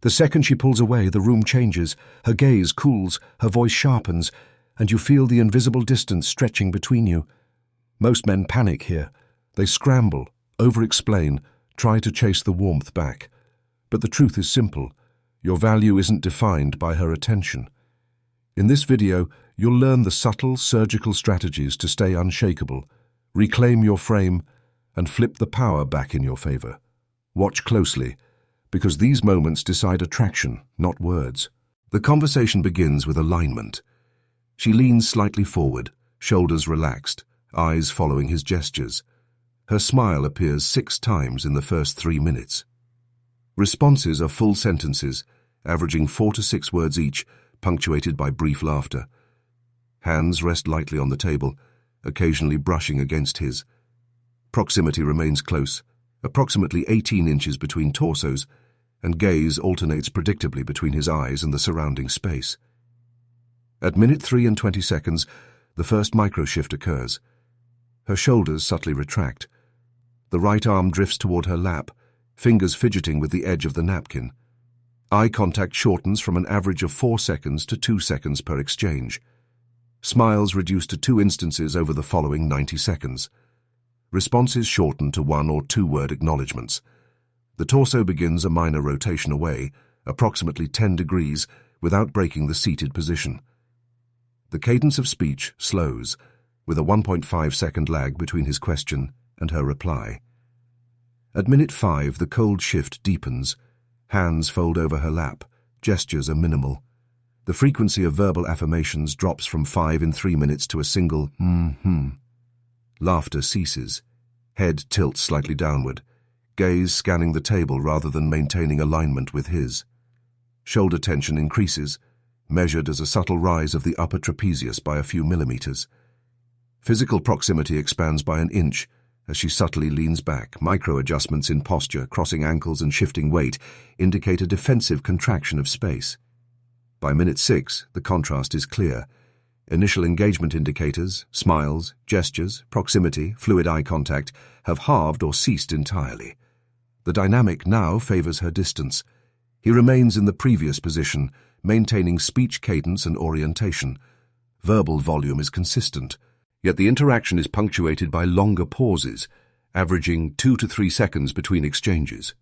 The second she pulls away, the room changes, her gaze cools, her voice sharpens, and you feel the invisible distance stretching between you. Most men panic here. They scramble, over-explain, try to chase the warmth back. But the truth is simple. Your value isn't defined by her attention. In this video, you'll learn the subtle, surgical strategies to stay unshakable, reclaim your frame, and flip the power back in your favor. Watch closely, because these moments decide attraction, not words. The conversation begins with alignment. She leans slightly forward, shoulders relaxed, eyes following his gestures. Her smile appears 6 times in the first 3 minutes. Responses are full sentences, averaging 4 to 6 words each, punctuated by brief laughter. Hands rest lightly on the table, occasionally brushing against his. Proximity remains close, approximately 18 inches between torsos, and gaze alternates predictably between his eyes and the surrounding space. At minute 3 and 20 seconds, the first micro-shift occurs. Her shoulders subtly retract. The right arm drifts toward her lap, fingers fidgeting with the edge of the napkin. Eye contact shortens from an average of 4 seconds to 2 seconds per exchange. Smiles reduce to 2 instances over the following 90 seconds. Responses shorten to 1 or 2 word acknowledgements. The torso begins a minor rotation away, approximately 10 degrees, without breaking the seated position. The cadence of speech slows, with a 1.5-second lag between his question and her reply. At minute 5, the cold shift deepens. Hands fold over her lap. Gestures are minimal. The frequency of verbal affirmations drops from 5 in 3 minutes to a single mm-hmm. Laughter ceases. Head tilts slightly downward, gaze scanning the table rather than maintaining alignment with his. Shoulder tension increases, measured as a subtle rise of the upper trapezius by a few millimeters. Physical proximity expands by an inch as she subtly leans back. Micro-adjustments in posture, crossing ankles and shifting weight, indicate a defensive contraction of space. By minute 6, the contrast is clear. Initial engagement indicators, smiles, gestures, proximity, fluid eye contact, have halved or ceased entirely. The dynamic now favors her distance. He remains in the previous position, maintaining speech cadence and orientation. Verbal volume is consistent, yet the interaction is punctuated by longer pauses, averaging 2 to 3 seconds between exchanges.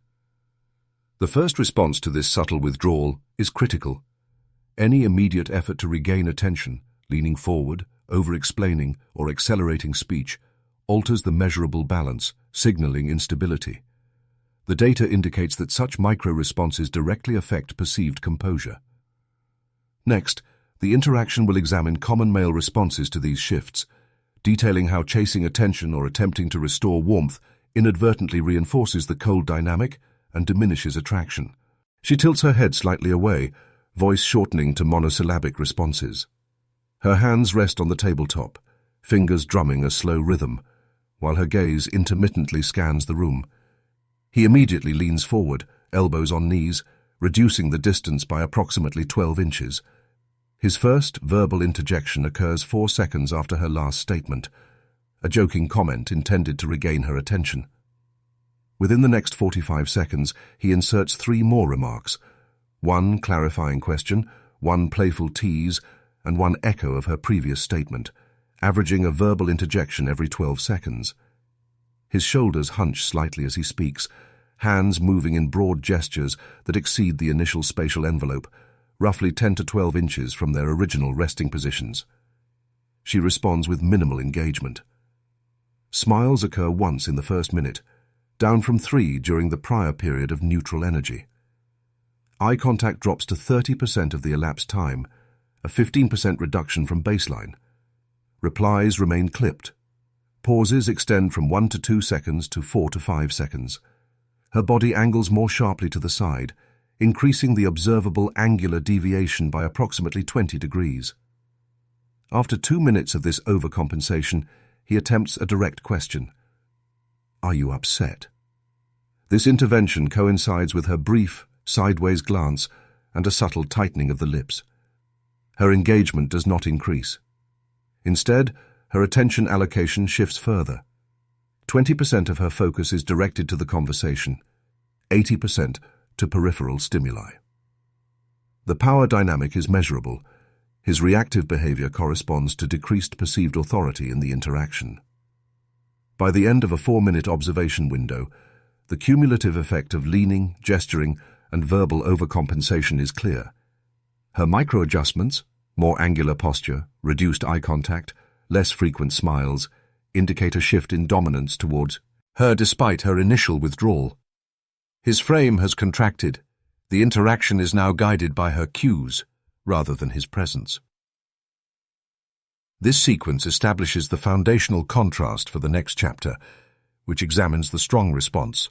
The first response to this subtle withdrawal is critical. Any immediate effort to regain attention, leaning forward, over-explaining, or accelerating speech, alters the measurable balance, signaling instability. The data indicates that such micro-responses directly affect perceived composure. Next, the interaction will examine common male responses to these shifts, detailing how chasing attention or attempting to restore warmth inadvertently reinforces the cold dynamic and diminishes attraction. She tilts her head slightly away, voice shortening to monosyllabic responses. Her hands rest on the tabletop, fingers drumming a slow rhythm, while her gaze intermittently scans the room. He immediately leans forward, elbows on knees, reducing the distance by approximately 12 inches. His first verbal interjection occurs 4 seconds after her last statement, a joking comment intended to regain her attention. Within the next 45 seconds, he inserts 3 more remarks, 1 clarifying question, 1 playful tease, and 1 echo of her previous statement, averaging a verbal interjection every 12 seconds. His shoulders hunch slightly as he speaks, hands moving in broad gestures that exceed the initial spatial envelope, roughly 10 to 12 inches from their original resting positions. She responds with minimal engagement. Smiles occur once in the first minute, down from 3 during the prior period of neutral energy. Eye contact drops to 30% of the elapsed time, a 15% reduction from baseline. Replies remain clipped. Pauses extend from 1 to 2 seconds to 4 to 5 seconds. Her body angles more sharply to the side, increasing the observable angular deviation by approximately 20 degrees. After 2 minutes of this overcompensation, he attempts a direct question. Are you upset? This intervention coincides with her brief, sideways glance and a subtle tightening of the lips. Her engagement does not increase. Instead, her attention allocation shifts further. 20% of her focus is directed to the conversation, 80% to peripheral stimuli. The power dynamic is measurable. His reactive behavior corresponds to decreased perceived authority in the interaction. By the end of a 4-minute observation window, the cumulative effect of leaning, gesturing, and verbal overcompensation is clear. Her micro-adjustments, more angular posture, reduced eye contact, less frequent smiles, indicate a shift in dominance towards her despite her initial withdrawal. His frame has contracted. The interaction is now guided by her cues, rather than his presence. This sequence establishes the foundational contrast for the next chapter, which examines the strong response,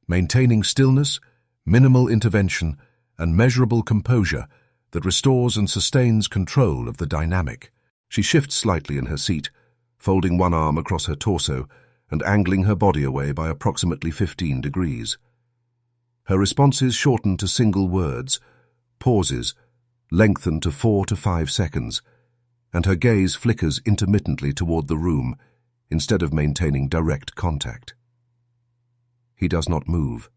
maintaining stillness, minimal intervention, and measurable composure that restores and sustains control of the dynamic. She shifts slightly in her seat, folding one arm across her torso and angling her body away by approximately 15 degrees. Her responses shorten to single words, pauses, lengthen to 4 to 5 seconds, and her gaze flickers intermittently toward the room instead of maintaining direct contact. He does not move.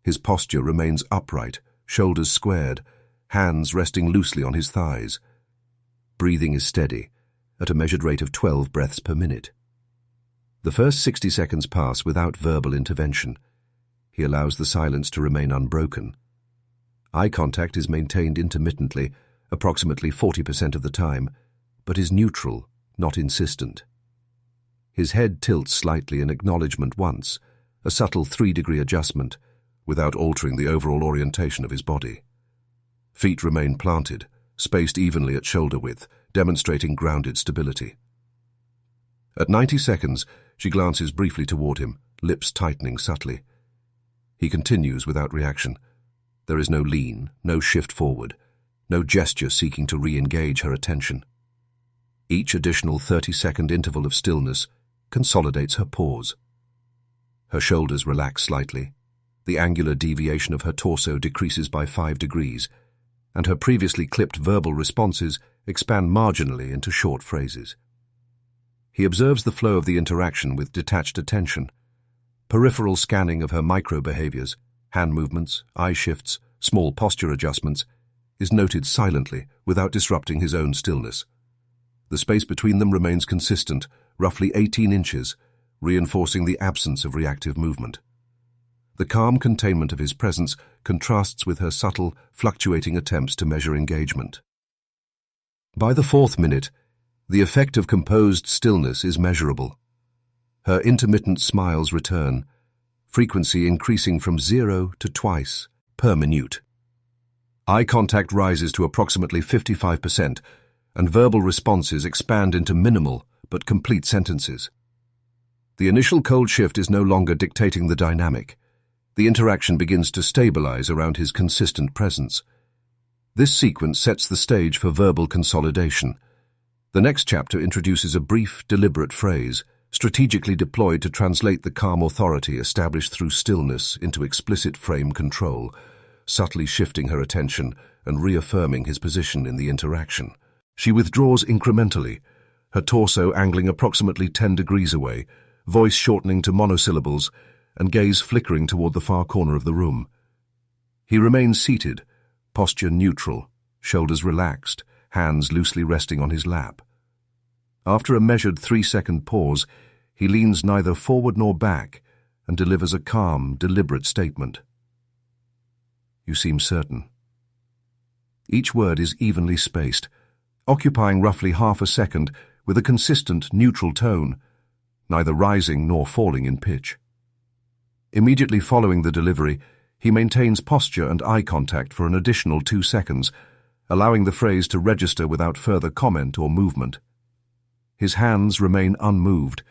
His posture remains upright, shoulders squared, hands resting loosely on his thighs. Breathing is steady, at a measured rate of 12 breaths per minute. The first 60 seconds pass without verbal intervention. He allows the silence to remain unbroken. Eye contact is maintained intermittently, approximately 40% of the time, but is neutral, not insistent. His head tilts slightly in acknowledgement once, a subtle 3-degree adjustment, without altering the overall orientation of his body. Feet remain planted, spaced evenly at shoulder width, demonstrating grounded stability. At 90 seconds, she glances briefly toward him, lips tightening subtly. He continues without reaction. There is no lean, no shift forward, no gesture seeking to re-engage her attention. Each additional 30-second interval of stillness consolidates her pause. Her shoulders relax slightly. The angular deviation of her torso decreases by 5 degrees, and her previously clipped verbal responses expand marginally into short phrases. He observes the flow of the interaction with detached attention. Peripheral scanning of her micro-behaviors, hand movements, eye shifts, small posture adjustments, is noted silently without disrupting his own stillness. The space between them remains consistent, roughly 18 inches, reinforcing the absence of reactive movement. The calm containment of his presence contrasts with her subtle, fluctuating attempts to measure engagement. By the 4th minute, the effect of composed stillness is measurable. Her intermittent smiles return, frequency increasing from 0 to twice per minute. Eye contact rises to approximately 55%, and verbal responses expand into minimal but complete sentences. The initial cold shift is no longer dictating the dynamic. The interaction begins to stabilize around his consistent presence. This sequence sets the stage for verbal consolidation. The next chapter introduces a brief, deliberate phrase, strategically deployed to translate the calm authority established through stillness into explicit frame control, subtly shifting her attention and reaffirming his position in the interaction. She withdraws incrementally, her torso angling approximately 10 degrees away, voice shortening to monosyllables, and gaze flickering toward the far corner of the room. He remains seated, posture neutral, shoulders relaxed, hands loosely resting on his lap. After a measured 3-second pause, he leans neither forward nor back and delivers a calm, deliberate statement. "You seem certain." Each word is evenly spaced, occupying roughly half a second with a consistent, neutral tone, neither rising nor falling in pitch. Immediately following the delivery, he maintains posture and eye contact for an additional 2 seconds, allowing the phrase to register without further comment or movement. His hands remain unmoved.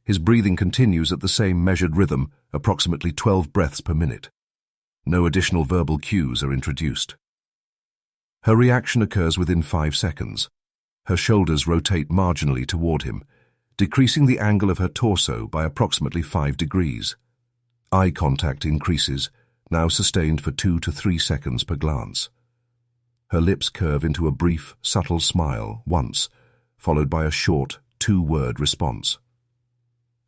His breathing continues at the same measured rhythm, approximately 12 breaths per minute. No additional verbal cues are introduced. Her reaction occurs within 5 seconds. Her shoulders rotate marginally toward him, decreasing the angle of her torso by approximately 5 degrees. Eye contact increases, now sustained for 2 to 3 seconds per glance. Her lips curve into a brief, subtle smile once, followed by a short, 2-word response.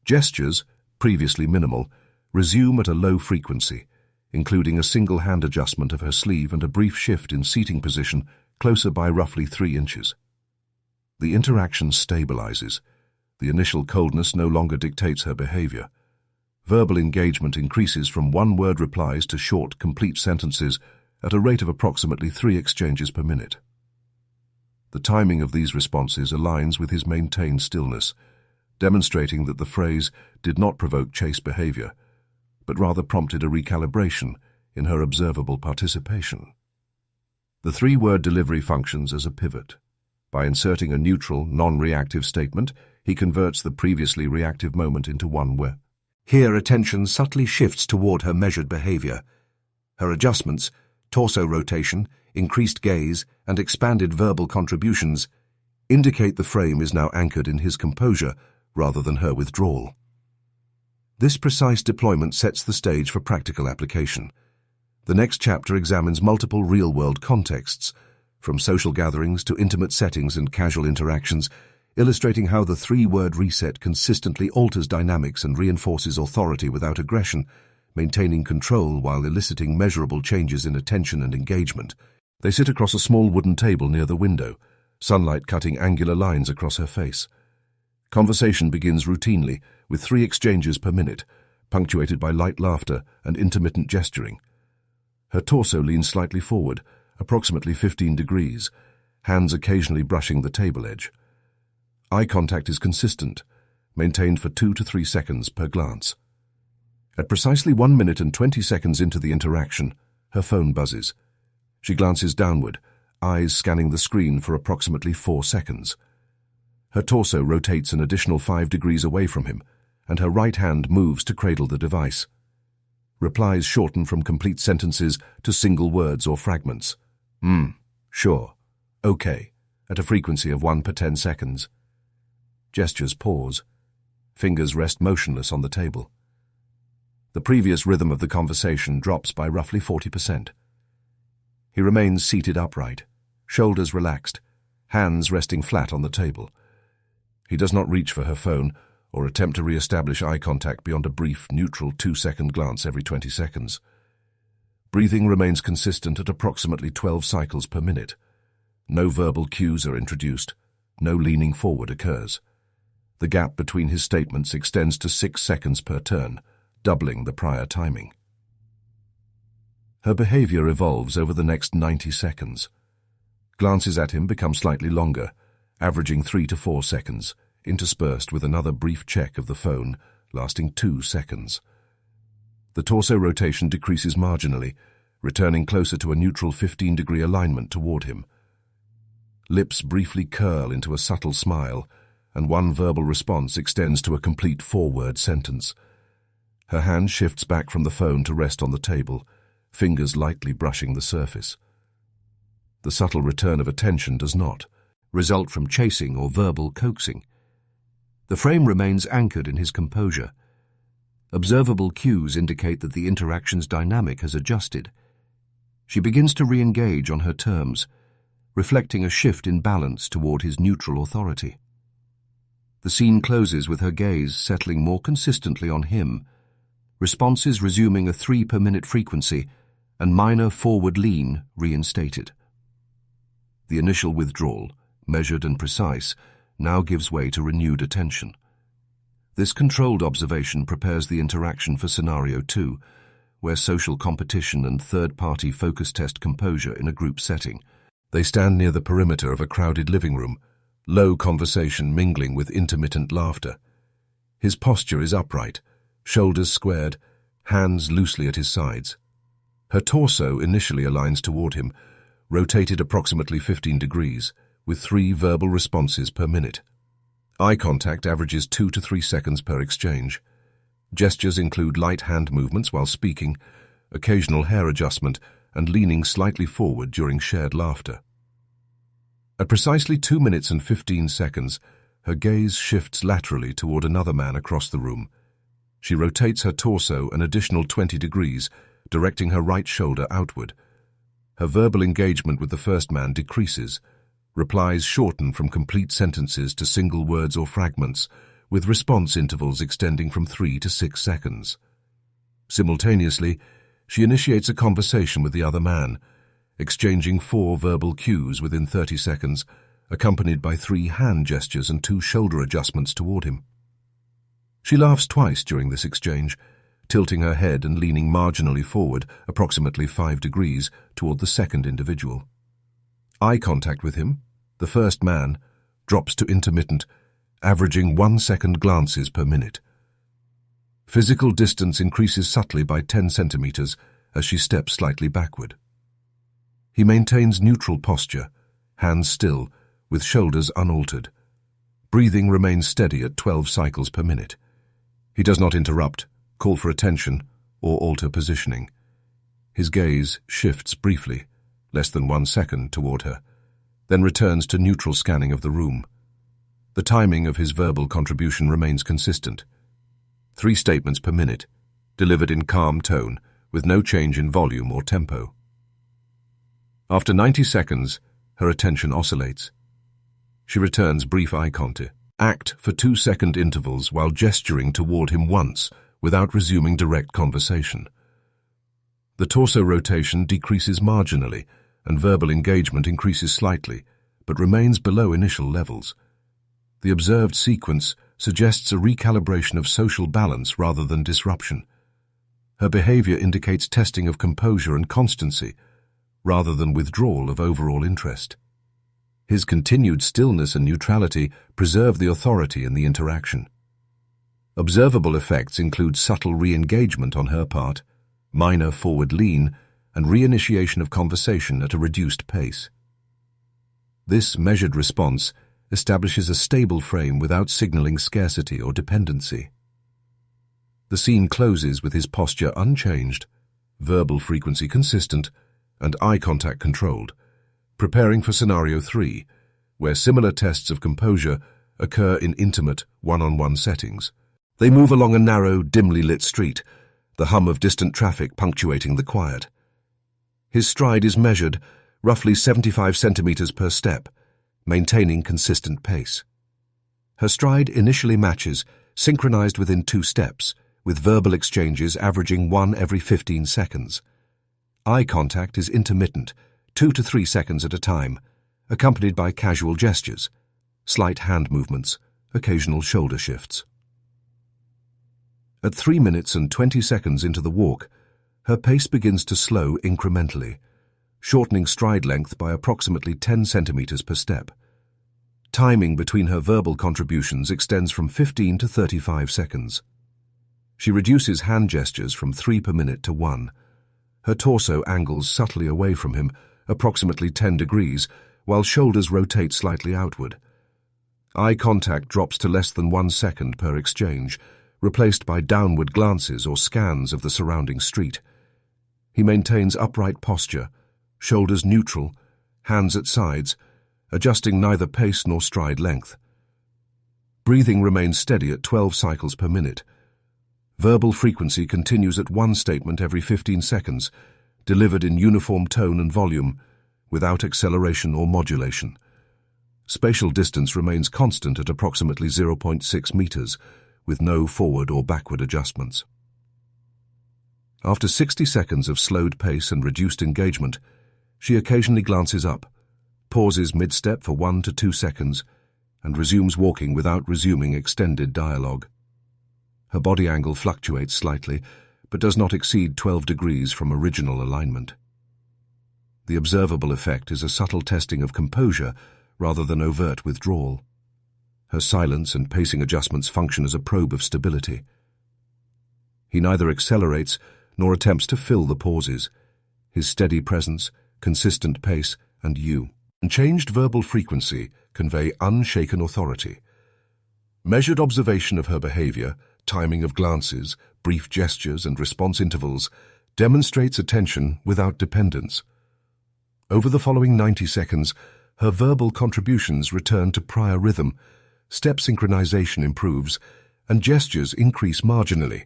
Gestures, previously minimal, resume at a low frequency, including a single hand adjustment of her sleeve and a brief shift in seating position closer by roughly 3 inches. The interaction stabilizes. The initial coldness no longer dictates her behavior. Verbal engagement increases from one-word replies to short, complete sentences at a rate of approximately 3 exchanges per minute. The timing of these responses aligns with his maintained stillness, demonstrating that the phrase did not provoke chase behavior, but rather prompted a recalibration in her observable participation. The 3-word delivery functions as a pivot. By inserting a neutral, non-reactive statement, he converts the previously reactive moment into one where. Here, attention subtly shifts toward her measured behavior. Her adjustments, torso rotation, increased gaze, and expanded verbal contributions indicate the frame is now anchored in his composure rather than her withdrawal. This precise deployment sets the stage for practical application. The next chapter examines multiple real-world contexts, from social gatherings to intimate settings and casual interactions, illustrating how the 3-word reset consistently alters dynamics and reinforces authority without aggression, maintaining control while eliciting measurable changes in attention and engagement. They sit across a small wooden table near the window, sunlight cutting angular lines across her face. Conversation begins routinely, with 3 exchanges per minute, punctuated by light laughter and intermittent gesturing. Her torso leans slightly forward, approximately 15 degrees, hands occasionally brushing the table edge. Eye contact is consistent, maintained for 2 to 3 seconds per glance. At precisely 1 minute and 20 seconds into the interaction, her phone buzzes. She glances downward, eyes scanning the screen for approximately 4 seconds. Her torso rotates an additional 5 degrees away from him, and her right hand moves to cradle the device. Replies shorten from complete sentences to single words or fragments. Sure, okay, at a frequency of 1 per 10 seconds. Gestures pause. Fingers rest motionless on the table. The previous rhythm of the conversation drops by roughly 40%. He remains seated upright, shoulders relaxed, hands resting flat on the table. He does not reach for her phone or attempt to re-establish eye contact beyond a brief, neutral 2-second glance every 20 seconds. Breathing remains consistent at approximately 12 cycles per minute. No verbal cues are introduced. No leaning forward occurs. The gap between his statements extends to 6 seconds per turn, doubling the prior timing. Her behavior evolves over the next 90 seconds. Glances at him become slightly longer, averaging 3 to 4 seconds, interspersed with another brief check of the phone, lasting 2 seconds. The torso rotation decreases marginally, returning closer to a neutral 15-degree alignment toward him. Lips briefly curl into a subtle smile, and one verbal response extends to a complete 4-word sentence. Her hand shifts back from the phone to rest on the table, fingers lightly brushing the surface. The subtle return of attention does not result from chasing or verbal coaxing. The frame remains anchored in his composure. Observable cues indicate that the interaction's dynamic has adjusted. She begins to re-engage on her terms, reflecting a shift in balance toward his neutral authority. The scene closes with her gaze settling more consistently on him, responses resuming a 3 per minute frequency, and minor forward lean reinstated. The initial withdrawal, measured and precise, now gives way to renewed attention. This controlled observation prepares the interaction for Scenario 2, where social competition and third-party focus test composure in a group setting. They stand near the perimeter of a crowded living room, low conversation mingling with intermittent laughter. His posture is upright, shoulders squared, hands loosely at his sides. Her torso initially aligns toward him, rotated approximately 15 degrees, with 3 verbal responses per minute. Eye contact averages 2 to 3 seconds per exchange. Gestures include light hand movements while speaking, occasional hair adjustment, and leaning slightly forward during shared laughter. At precisely 2 minutes and 15 seconds, her gaze shifts laterally toward another man across the room. She rotates her torso an additional 20 degrees, directing her right shoulder outward. Her verbal engagement with the first man decreases. Replies shorten from complete sentences to single words or fragments, with response intervals extending from 3 to 6 seconds. Simultaneously, She initiates a conversation with the other man, exchanging 4 verbal cues within 30 seconds, accompanied by 3 hand gestures and 2 shoulder adjustments toward him. She laughs twice during this exchange, tilting her head and leaning marginally forward, approximately 5 degrees, toward the second individual. Eye contact with him, the first man, drops to intermittent, averaging 1-second glances per minute. Physical distance increases subtly by 10 centimeters as she steps slightly backward. He maintains neutral posture, hands still, with shoulders unaltered. Breathing remains steady at 12 cycles per minute. He does not interrupt, call for attention, or alter positioning. His gaze shifts briefly, less than 1 second, toward her, then returns to neutral scanning of the room. The timing of his verbal contribution remains consistent. 3 statements per minute, delivered in calm tone, with no change in volume or tempo. After 90 seconds, her attention oscillates. She returns brief eye contact. Act for 2-second intervals while gesturing toward him once, without resuming direct conversation. The torso rotation decreases marginally, and verbal engagement increases slightly, but remains below initial levels. The observed sequence suggests a recalibration of social balance rather than disruption. Her behavior indicates testing of composure and constancy, rather than withdrawal of overall interest. His continued stillness and neutrality preserve the authority in the interaction. Observable effects include subtle re-engagement on her part, minor forward lean, and reinitiation of conversation at a reduced pace. This measured response establishes a stable frame without signaling scarcity or dependency. The scene closes with his posture unchanged, verbal frequency consistent, and eye contact controlled, preparing for Scenario 3, where similar tests of composure occur in intimate, one-on-one settings. They move along a narrow, dimly lit street, the hum of distant traffic punctuating the quiet. His stride is measured, roughly 75 centimeters per step, maintaining consistent pace. Her stride initially matches, synchronized within 2 steps, with verbal exchanges averaging 1 every 15 seconds. Eye contact is intermittent, 2 to 3 seconds at a time, accompanied by casual gestures, slight hand movements, occasional shoulder shifts. At 3 minutes and 20 seconds into the walk, her pace begins to slow incrementally, shortening stride length by approximately 10 centimeters per step. Timing between her verbal contributions extends from 15 to 35 seconds. She reduces hand gestures from 3 per minute to 1. Her torso angles subtly away from him, approximately 10 degrees, while shoulders rotate slightly outward. Eye contact drops to less than 1 second per exchange, replaced by downward glances or scans of the surrounding street. He maintains upright posture, shoulders neutral, hands at sides, adjusting neither pace nor stride length. Breathing remains steady at 12 cycles per minute. Verbal frequency continues at 1 statement every 15 seconds, delivered in uniform tone and volume, without acceleration or modulation. Spatial distance remains constant at approximately 0.6 meters, with no forward or backward adjustments. After 60 seconds of slowed pace and reduced engagement, she occasionally glances up, pauses mid-step for 1 to 2 seconds, and resumes walking without resuming extended dialogue. Her body angle fluctuates slightly, but does not exceed 12 degrees from original alignment. The observable effect is a subtle testing of composure rather than overt withdrawal. Her silence and pacing adjustments function as a probe of stability. He neither accelerates nor attempts to fill the pauses. His steady presence, consistent pace, and unchanged verbal frequency convey unshaken authority. Measured observation of her behavior, timing of glances, brief gestures, and response intervals demonstrates attention without dependence. Over the following 90 seconds, her verbal contributions return to prior rhythm, step synchronization improves, and gestures increase marginally,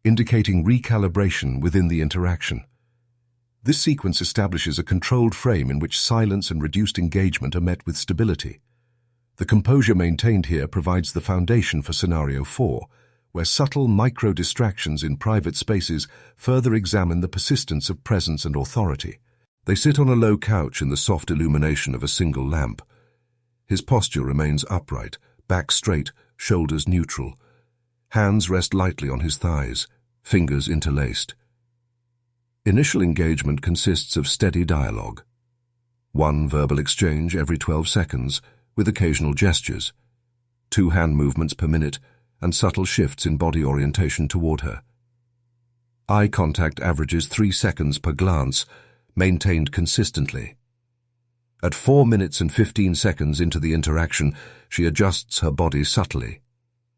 indicating recalibration within the interaction. This sequence establishes a controlled frame in which silence and reduced engagement are met with stability. The composure maintained here provides the foundation for Scenario 4, where subtle micro-distractions in private spaces further examine the persistence of presence and authority. They sit on a low couch in the soft illumination of a single lamp. His posture remains upright, back straight, shoulders neutral. Hands rest lightly on his thighs, fingers interlaced. Initial engagement consists of steady dialogue. One verbal exchange every 12 seconds, with occasional gestures. 2 hand movements per minute, and subtle shifts in body orientation toward her. Eye contact averages 3 seconds per glance, maintained consistently. At 4 minutes and 15 seconds into the interaction, she adjusts her body subtly.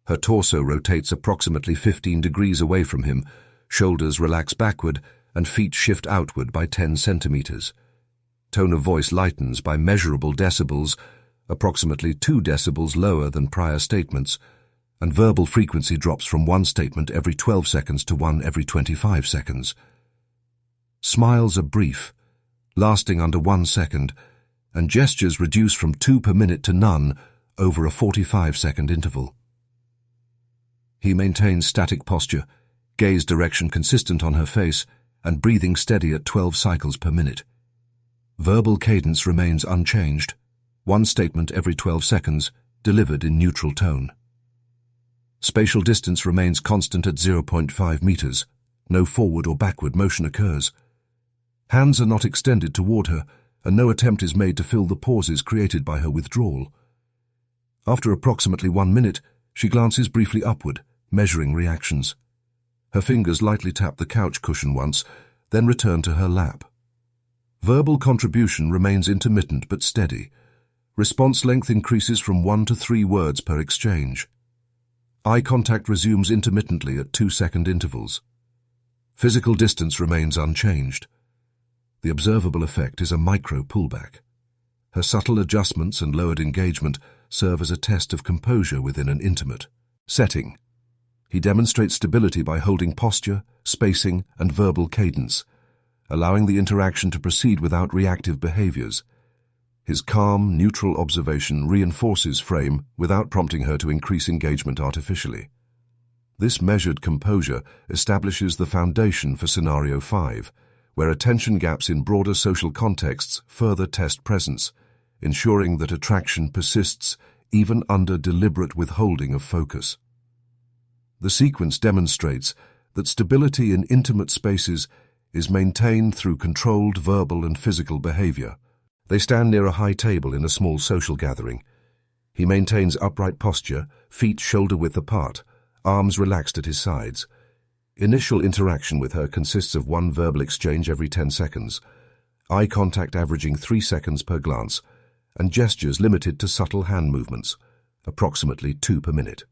Her torso rotates approximately 15 degrees away from him, shoulders relax backward, and feet shift outward by 10 centimeters. Tone of voice lightens by measurable decibels, approximately 2 decibels lower than prior statements, and verbal frequency drops from 1 statement every 12 seconds to 1 every 25 seconds. Smiles are brief, lasting under 1 second, and gestures reduce from 2 per minute to none over a 45-second interval. He maintains static posture, gaze direction consistent on her face, and breathing steady at 12 cycles per minute. Verbal cadence remains unchanged, 1 statement every 12 seconds, delivered in neutral tone. Spatial distance remains constant at 0.5 meters. No forward or backward motion occurs. Hands are not extended toward her, and no attempt is made to fill the pauses created by her withdrawal. After approximately 1 minute, she glances briefly upward, measuring reactions. Her fingers lightly tap the couch cushion once, then return to her lap. Verbal contribution remains intermittent but steady. Response length increases from 1 to 3 words per exchange. Eye contact resumes intermittently at 2-second intervals. Physical distance remains unchanged. The observable effect is a micro pullback. Her subtle adjustments and lowered engagement serve as a test of composure within an intimate setting. He demonstrates stability by holding posture, spacing, and verbal cadence, allowing the interaction to proceed without reactive behaviors. His calm, neutral observation reinforces frame without prompting her to increase engagement artificially. This measured composure establishes the foundation for Scenario 5, where attention gaps in broader social contexts further test presence, ensuring that attraction persists even under deliberate withholding of focus. The sequence demonstrates that stability in intimate spaces is maintained through controlled verbal and physical behavior. They stand near a high table in a small social gathering. He maintains upright posture, feet shoulder-width apart, arms relaxed at his sides. Initial interaction with her consists of 1 verbal exchange every 10 seconds, eye contact averaging 3 seconds per glance, and gestures limited to subtle hand movements, approximately 2 per minute.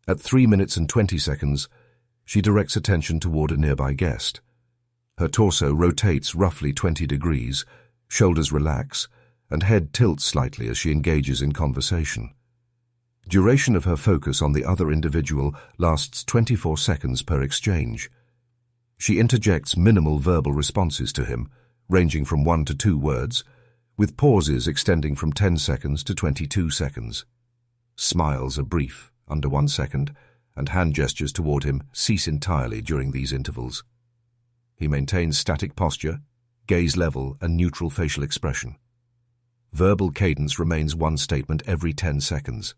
At 3 minutes and 20 seconds, she directs attention toward a nearby guest. Her torso rotates roughly 20 degrees, shoulders relax, and head tilts slightly as she engages in conversation. Duration of her focus on the other individual lasts 24 seconds per exchange. She interjects minimal verbal responses to him, ranging from 1 to 2 words, with pauses extending from 10 seconds to 22 seconds. Smiles are brief, under 1 second, and hand gestures toward him cease entirely during these intervals. He maintains static posture, gaze level, and neutral facial expression. Verbal cadence remains 1 statement every 10 seconds.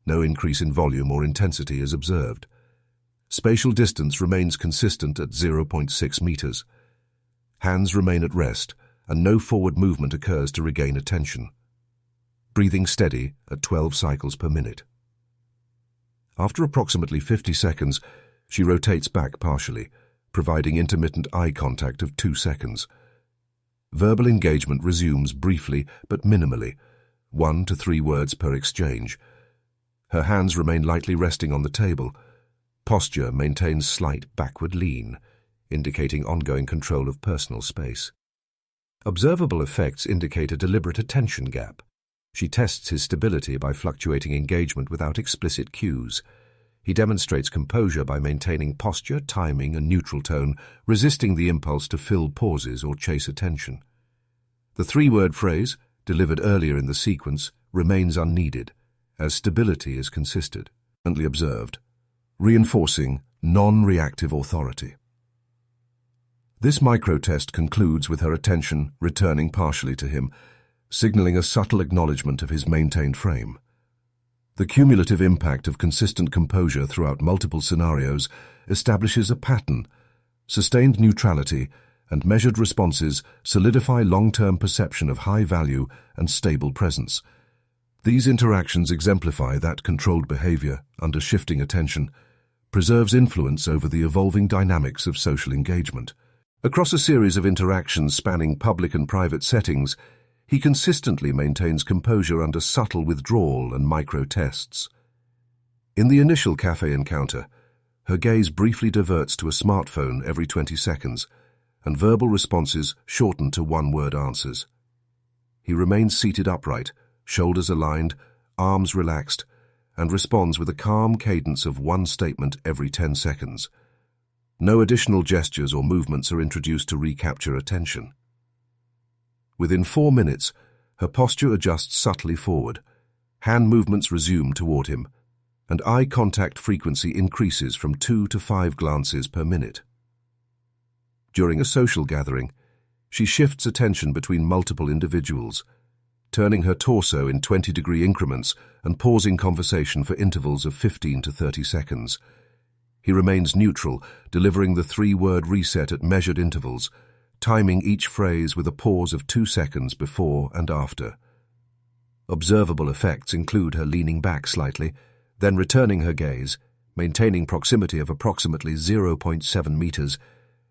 No increase in volume or intensity is observed. Spatial distance remains consistent at 0.6 meters. Hands remain at rest, and no forward movement occurs to regain attention. Breathing steady at 12 cycles per minute. After approximately 50 seconds, she rotates back partially, providing intermittent eye contact of 2 seconds. Verbal engagement resumes briefly but minimally, 1 to 3 words per exchange. Her hands remain lightly resting on the table. Posture maintains slight backward lean, indicating ongoing control of personal space. Observable effects indicate a deliberate attention gap. She tests his stability by fluctuating engagement without explicit cues. He demonstrates composure by maintaining posture, timing, and neutral tone, resisting the impulse to fill pauses or chase attention. The 3-word phrase, delivered earlier in the sequence, remains unneeded, as stability is consistently observed. reinforcing non-reactive authority. This micro-test concludes with her attention returning partially to him, signaling a subtle acknowledgement of his maintained frame. The cumulative impact of consistent composure throughout multiple scenarios establishes a pattern. Sustained neutrality and measured responses solidify long-term perception of high value and stable presence. These interactions exemplify that controlled behavior under shifting attention preserves influence over the evolving dynamics of social engagement. Across a series of interactions spanning public and private settings, he consistently maintains composure under subtle withdrawal and micro-tests. In the initial cafe encounter, her gaze briefly diverts to a smartphone every 20 seconds, and verbal responses shorten to one-word answers. He remains seated upright, shoulders aligned, arms relaxed, and responds with a calm cadence of one statement every 10 seconds. No additional gestures or movements are introduced to recapture attention. Within 4 minutes, her posture adjusts subtly forward, hand movements resume toward him, and eye contact frequency increases from 2 to 5 glances per minute. During a social gathering, she shifts attention between multiple individuals, turning her torso in 20-degree increments and pausing conversation for intervals of 15 to 30 seconds. He remains neutral, delivering the 3-word reset at measured intervals, timing each phrase with a pause of 2 seconds before and after. Observable effects include her leaning back slightly, then returning her gaze, maintaining proximity of approximately 0.7 meters,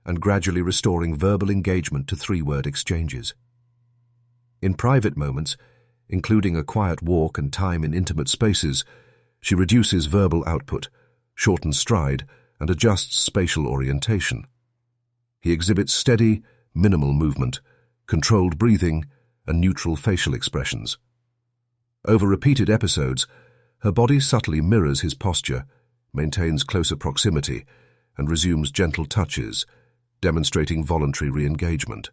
and gradually restoring verbal engagement to 3-word exchanges. In private moments, including a quiet walk and time in intimate spaces, she reduces verbal output, shortens stride, and adjusts spatial orientation. He exhibits steady, minimal movement, controlled breathing, and neutral facial expressions. Over repeated episodes, her body subtly mirrors his posture, maintains closer proximity, and resumes gentle touches, demonstrating voluntary re-engagement.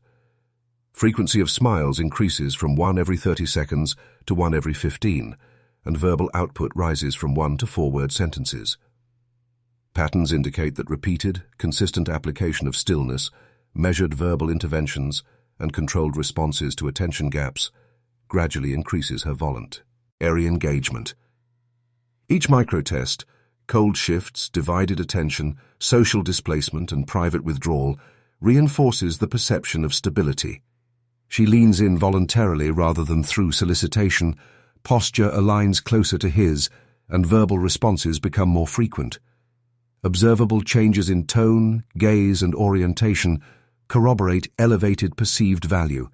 Frequency of smiles increases from 1 every 30 seconds to 1 every 15, and verbal output rises from 1 to 4-word sentences. Patterns indicate that repeated, consistent application of stillness, measured verbal interventions, and controlled responses to attention gaps gradually increases her voluntary engagement. Each microtest, cold shifts, divided attention, social displacement, and private withdrawal, reinforces the perception of stability. She leans in voluntarily rather than through solicitation, posture aligns closer to his, and verbal responses become more frequent. Observable changes in tone, gaze, and orientation corroborate elevated perceived value,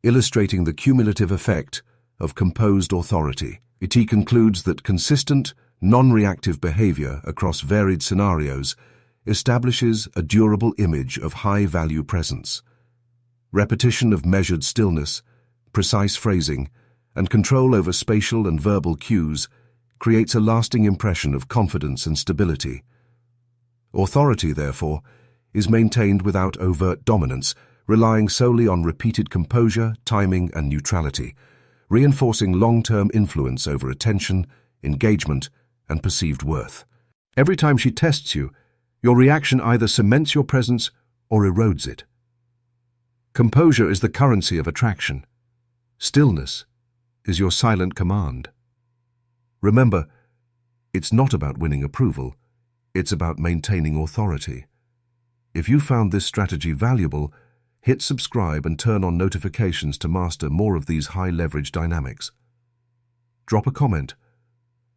illustrating the cumulative effect of composed authority. He concludes that consistent, non-reactive behavior across varied scenarios establishes a durable image of high-value presence. Repetition of measured stillness, precise phrasing, and control over spatial and verbal cues creates a lasting impression of confidence and stability. Authority, therefore, is maintained without overt dominance, relying solely on repeated composure, timing, and neutrality, reinforcing long-term influence over attention, engagement, and perceived worth. Every time she tests you, your reaction either cements your presence or erodes it. Composure is the currency of attraction. Stillness is your silent command. Remember, it's not about winning approval, it's about maintaining authority. If you found this strategy valuable, hit subscribe and turn on notifications to master more of these high-leverage dynamics. Drop a comment.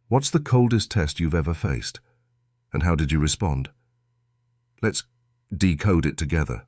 What's the coldest test you've ever faced? And how did you respond? Let's decode it together.